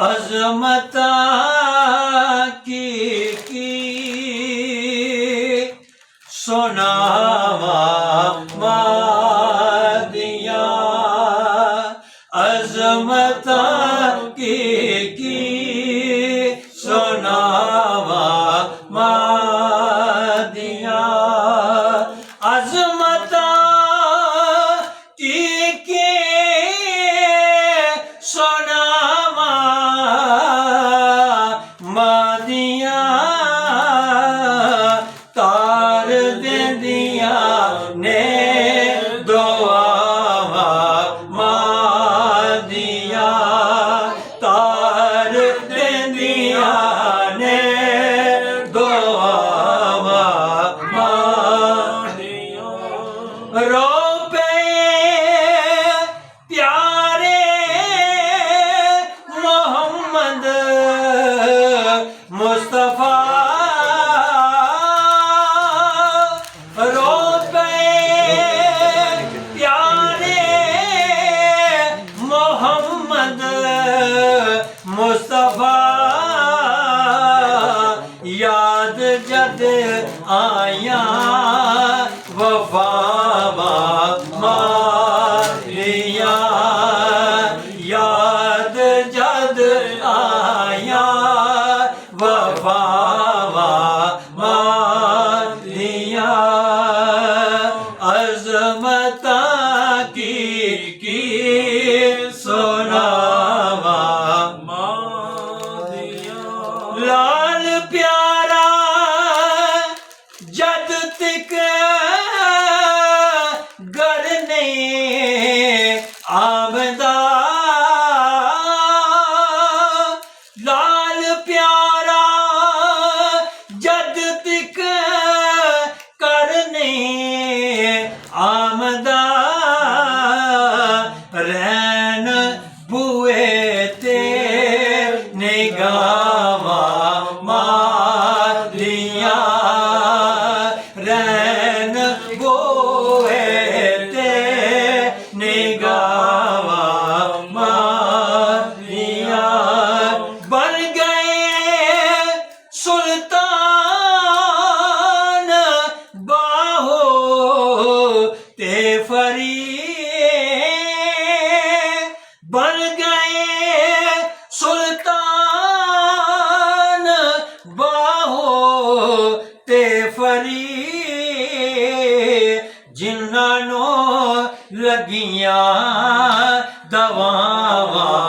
अजमता की सोनावा मादिया अजमता की सोनावा मादिया अजमता की सोनावा मादिया तार दे दिया ने दुआवा मादिया तार दे दिया ने दुआवा मादिया रो पे प्यारे मोहम्मद मुस्तफा रो पे प्यारे मोहम्मद मुस्तफा याद जद आया वफावा मारिया याद जद आया वफावा मारिया अजमता की सोनावा मारिया लाल प्यारा जद तक घर नहीं आमदा लाल प्यारा जद तक कर नहीं आमदा रैन बुए ते निगावा मारिया रैन बुए ते निगावा मारिया बन गए सुल्तान बाहो ते फरी बन गए सुल्तान बाहो ते फरी जिन्हां नूं लगियां दवावां